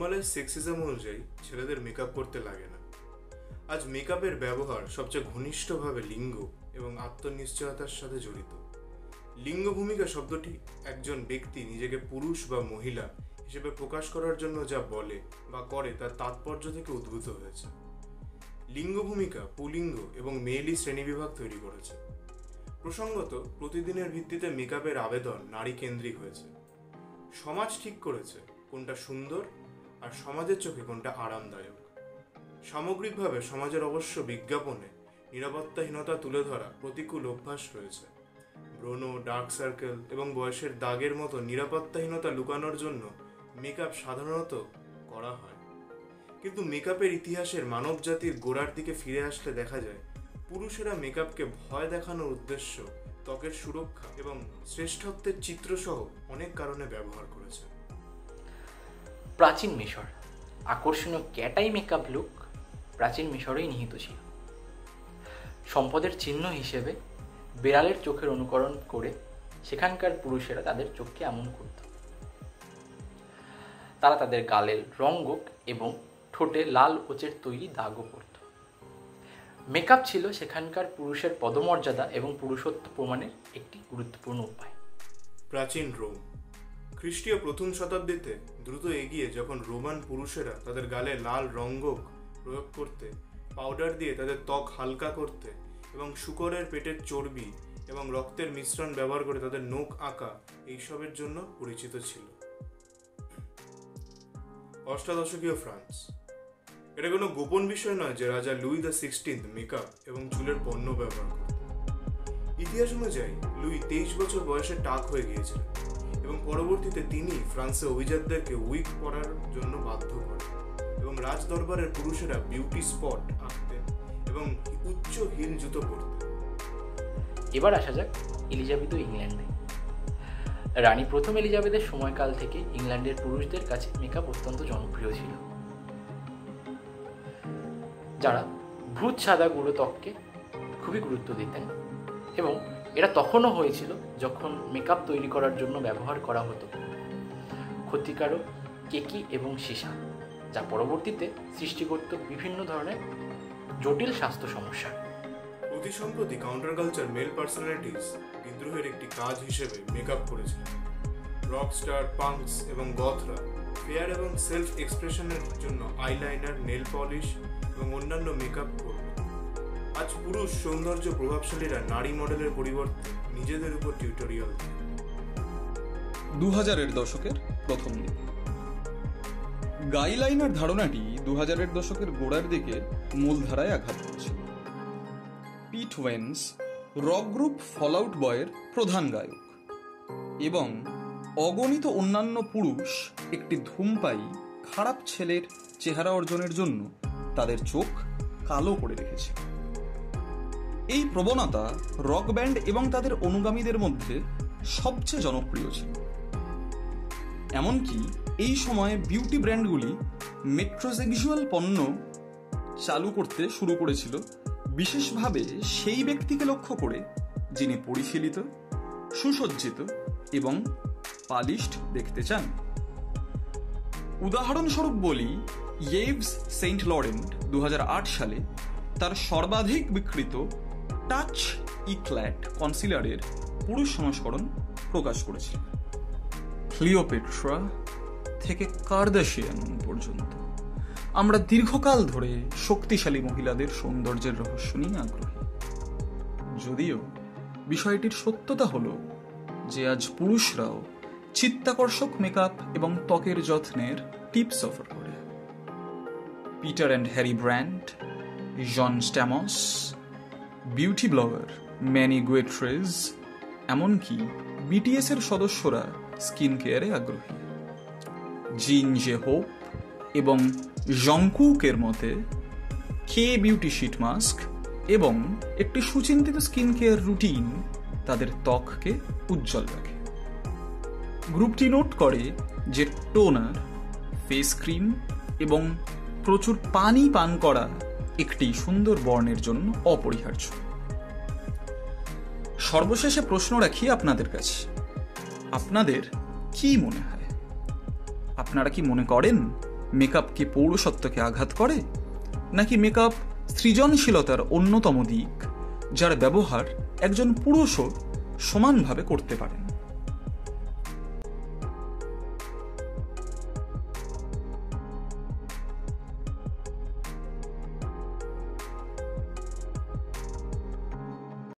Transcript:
Normalise সেক্সিজম অনুযায়ী ছেলেদের makeup করতে লাগে না। আজ মেকআপের ব্যবহার সবচেয়ে ঘনিষ্ঠভাবে লিঙ্গ এবং আত্মনিশ্চয়তার সাথে জড়িত। লিঙ্গ ভূমিকা শব্দটি একজন ব্যক্তি নিজেকে পুরুষ বা মহিলা হিসেবে প্রকাশ করার জন্য যা বলে বা করে তার তাৎপর্য থেকে উদ্ভূত হয়েছে। লিঙ্গ ভূমিকা পুলিঙ্গ এবং মেয়েলি শ্রেণীবিভাগ তৈরি করেছে। প্রসঙ্গত, প্রতিদিনের ভিত্তিতে মেকআপের আবেদন নারী কেন্দ্রিক হয়েছে। সমাজ ঠিক করেছে কোনটা সুন্দর আর সমাজের চোখে কোনটা আরামদায়ক। সামগ্রিকভাবে সমাজের অবশ্য বিজ্ঞাপনে নিরাপত্তাহীনতা তুলে ধরা প্রতিকূল অভ্যাস রয়েছে। ব্রণ, ডার্ক সার্কেল এবং বয়সের দাগের মতো নিরাপত্তাহীনতা লুকানোর জন্য মেকআপ সাধারণত করা হয়। কিন্তু মেকআপের ইতিহাসের মানব জাতির গোড়ার দিকে ফিরে আসলে দেখা যায় পুরুষেরা মেকআপকে ভয় দেখানোর উদ্দেশ্য, ত্বকের সুরক্ষা এবং শ্রেষ্ঠত্বের চিত্রসহ অনেক কারণে ব্যবহার করেছে। প্রাচীন মিশর আকর্ষণীয় ক্যাটাই মেকআপ লুক প্রাচীন মিশরেই নিহিত ছিল। সম্পদের চিহ্ন হিসেবে বিড়ালের চোখের অনুকরণ করে সেখানকার পুরুষেরা তাদের চোখকে এমন করত। তারা তাদের গালের রঙ্গক এবং ঠোঁটে লাল ওচের তৈরি দাগও করত। মেকআপ ছিল সেখানকার পুরুষের পদমর্যাদা এবং পুরুষত্ব প্রমাণের একটি গুরুত্বপূর্ণ উপায়। প্রাচীন রোম খ্রিস্টীয় প্রথম শতাব্দীতে দ্রুত এগিয়ে যখন রোমান পুরুষেরা তাদের গালে লাল রঙ্গক প্রয়োগ করতে, পাউডার দিয়ে তাদের ত্বক হালকা করতে এবং শূকরের পেটের চর্বি এবং রক্তের মিশ্রণ ব্যবহার করে তাদের নখ আঁকা এইসবের জন্য পরিচিত ছিল। অষ্টাদশকীয় ফ্রান্স এটা কোনো গোপন বিষয় নয় যে রাজা লুই দ্য 16 মেকআপ এবং চুলের পণ্য ব্যবহার করতেন। ইতিহাস অনুযায়ী লুই 23 বছর বয়সে টাক হয়ে গিয়েছিলেন এবং পরবর্তীতে তিনি ফ্রান্সে অভিজাতদেরকে উইগ পরার জন্য বাধ্য করেন এবং রাজ দরবারের পুরুষেরা বিউটি স্পট আঁকতেন এবং উচ্চ হিল জুতো পরতেন। এবার আসা যাক এলিজাবেথ ও ইংল্যান্ডে। রানী প্রথম এলিজাবেথের সময়কাল থেকে ইংল্যান্ডের পুরুষদের কাছে মেকআপ অত্যন্ত জনপ্রিয় ছিল, যারা ভূত সাদা গুঁড়ো ত্বককে খুবই গুরুত্ব দিতেন এবং এটা তখনও হয়েছিল যখন মেকআপ তৈরি করার জন্য ব্যবহার করা হতো ক্ষতিকারক কেকি এবং সীসা, যা পরবর্তীতে সৃষ্টি করত বিভিন্ন ধরনের জটিল স্বাস্থ্য সমস্যা। অতি সম্প্রতি কাউন্টার কালচার মেল পার্সোনালিটিস বিদ্রোহের একটি কাজ হিসেবে মেকআপ করেছিল। রকস্টার, পাঙ্কস এবং গথরা ফেয়ার এবং সেলফ এক্সপ্রেশনের জন্য আইলাইনার, নেল পলিশ এবং অন্যান্য মেকআপ করবে। আজ পুরুষ সৌন্দর্য প্রভাবশালীরা নারী মডেলের পরিবর্তে নিজেদের উপর টিউটোরিয়াল দেয়। 2000-এর দশকের প্রথম দিকে গাইলাইনার ধারণাটি 2000-এর দশকের গোড়ার দিকে মূলধারায় আঘাত করেছিল। Pete Wentz rock group Fall Out বয়ের প্রধান গায়ক এবং অগণিত অন্যান্য পুরুষ একটি ধূমপায়ী খারাপ ছেলের চেহারা অর্জনের জন্য তাদের চোখ কালো করে রেখেছে। এই প্রবণতা রক ব্যান্ড এবং তাদের অনুগামীদের মধ্যে সবচেয়ে জনপ্রিয় ছিল। এমনকি এই সময়ে বিউটি ব্র্যান্ডগুলি মেট্রোসেক্সুয়াল পণ্য চালু করতে শুরু করেছিল, বিশেষভাবে সেই ব্যক্তিকে লক্ষ্য করে যিনি পরিশীলিত, সুসজ্জিত এবং পালিশড দেখতে চান। উদাহরণস্বরূপ বলি, ইয়েভস সেন্ট লরেন্ট 2008 সালে তার সর্বাধিক বিক্রিত টাচ ইক্ল্যাট কনসিলারের পুরুষ সংস্করণ প্রকাশ করেছিল। ক্লিওপেট্রা থেকে কার্দাশিয়ান পর্যন্ত আমরা দীর্ঘকাল ধরে শক্তিশালী মহিলাদের সৌন্দর্যের রহস্য নিয়ে আগ্রহী। যদিও বিষয়টির সত্যতা হলো যে আজ পুরুষরাও চিত্তাকর্ষক মেকআপ এবং ত্বকের যত্নের টিপস অফার করে। Peter and Harry brand, John স্ট্যামস, বিউটি ব্লগার ম্যানি গুয়েট্রেজ, এমনকি বিটিএস এর সদস্যরা স্কিন কেয়ারে আগ্রহী। জিন জে হোপ এবং জংকুকের মতে কে বিউটি শিট মাস্ক এবং একটি সুচিন্তিত স্কিন কেয়ার রুটিন তাদের ত্বককে উজ্জ্বল রাখে। গ্রুপটি নোট করে যে টোনার, ফেস ক্রিম এবং প্রচুর পানি পান করা একটি সুন্দর বর্ণের জন্য অপরিহার্য। সর্বশেষে প্রশ্ন রাখি আপনাদের কাছে, আপনাদের কি মনে হয়? আপনারা কি মনে করেন মেকআপ কি পৌরসত্বকে আঘাত করে, নাকি মেকআপ সৃজনশীলতার অন্যতম দিক যার ব্যবহার একজন পুরুষও সমানভাবে করতে পারেন?